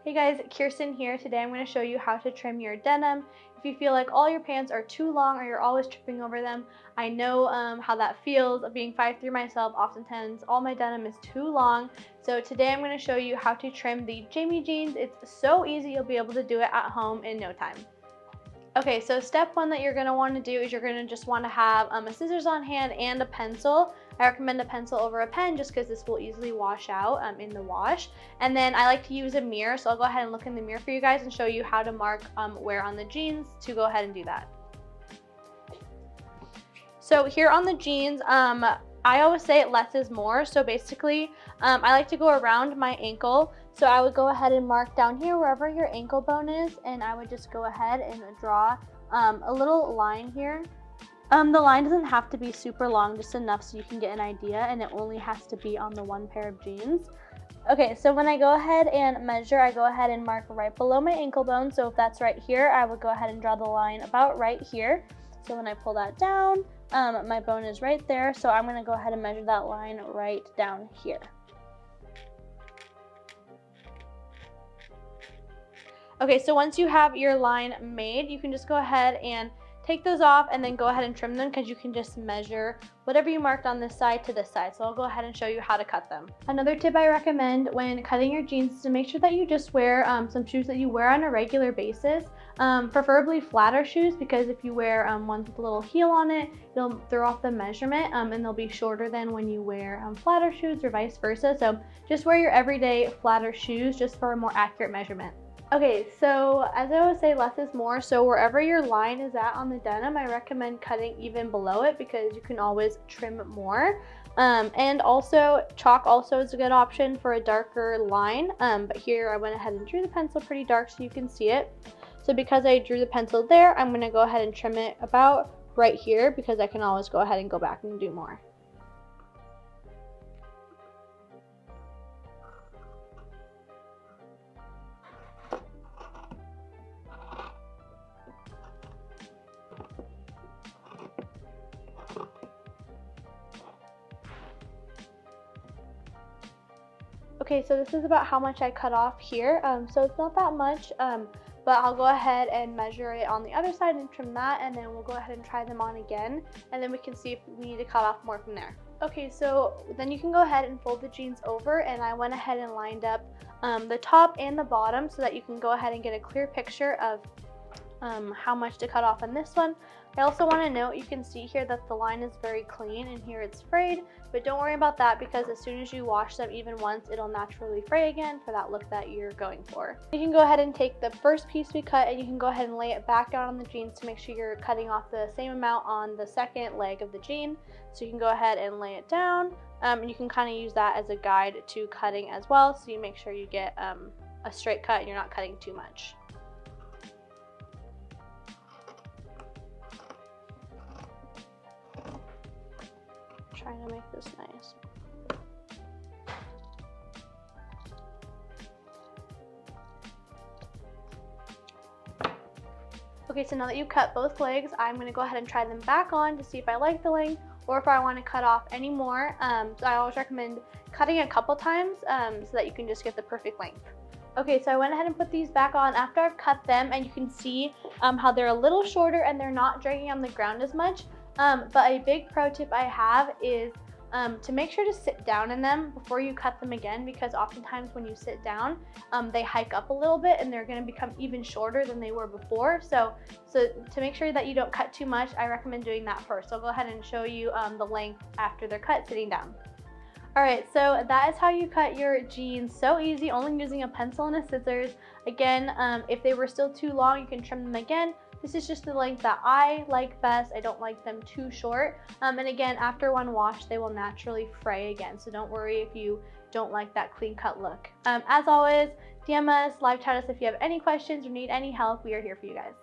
Hey guys, Kirsten here. Today I'm going to show you how to trim your denim. If you feel like all your pants are too long or you're always tripping over them, I know how that feels. Being 5'3" myself, oftentimes all my denim is too long. So today I'm going to show you how to trim the Jamie jeans. It's so easy, you'll be able to do it at home in no time. Okay, so step one that you're going to want to do is you're going to just want to have a scissors on hand and a pencil. I recommend a pencil over a pen just because this will easily wash out in the wash. And then I like to use a mirror, so I'll go ahead and look in the mirror for you guys and show you how to mark wear on the jeans to go ahead and do that. So here on the jeans, I always say less is more. So basically, I like to go around my ankle. So I would go ahead and mark down here wherever your ankle bone is, and I would just go ahead and draw a little line here. The line doesn't have to be super long, just enough so you can get an idea, and it only has to be on the one pair of jeans. Okay, so when I go ahead and measure, I go ahead and mark right below my ankle bone. So if that's right here, I would go ahead and draw the line about right here. So when I pull that down, my bone is right there, so I'm going to go ahead and measure that line right down here. Okay, so once you have your line made, you can just go ahead and take those off and then go ahead and trim them, because you can just measure whatever you marked on this side to this side. So I'll go ahead and show you how to cut them. Another tip I recommend when cutting your jeans is to make sure that you just wear some shoes that you wear on a regular basis, preferably flatter shoes, because if you wear ones with a little heel on it, it'll throw off the measurement and they'll be shorter than when you wear flatter shoes or vice versa. So just wear your everyday flatter shoes just for a more accurate measurement. Okay, so as I always say, less is more. So wherever your line is at on the denim, I recommend cutting even below it because you can always trim more. And also chalk also is a good option for a darker line. But here I went ahead and drew the pencil pretty dark so you can see it. So because I drew the pencil there, I'm going to go ahead and trim it about right here because I can always go ahead and go back and do more. Okay, so this is about how much I cut off here. So it's not that much, but I'll go ahead and measure it on the other side and trim that, and then we'll go ahead and try them on again, and then we can see if we need to cut off more from there. Okay, so then you can go ahead and fold the jeans over, and I went ahead and lined up the top and the bottom so that you can go ahead and get a clear picture of how much to cut off on this one. I also want to note, you can see here that the line is very clean and here it's frayed, but don't worry about that because as soon as you wash them even once, it'll naturally fray again for that look that you're going for. You can go ahead and take the first piece we cut and you can go ahead and lay it back down on the jeans to make sure you're cutting off the same amount on the second leg of the jean. So you can go ahead and lay it down, and you can kind of use that as a guide to cutting as well, so you make sure you get a straight cut and you're not cutting too much. Trying to make this nice. Okay, so now that you've cut both legs, I'm going to go ahead and try them back on to see if I like the length or if I want to cut off any more. So I always recommend cutting a couple times so that you can just get the perfect length. Okay, so I went ahead and put these back on after I've cut them, and you can see how they're a little shorter and they're not dragging on the ground as much. But a big pro tip I have is to make sure to sit down in them before you cut them again, because oftentimes when you sit down, they hike up a little bit and they're going to become even shorter than they were before. So to make sure that you don't cut too much, I recommend doing that first. So I'll go ahead and show you the length after they're cut sitting down. Alright, so that is how you cut your jeans. So easy, only using a pencil and a scissors. Again, if they were still too long, you can trim them again. This is just the length that I like best. I don't like them too short. And again, after one wash, they will naturally fray again. So don't worry if you don't like that clean cut look. As always, DM us, live chat us if you have any questions or need any help. We are here for you guys.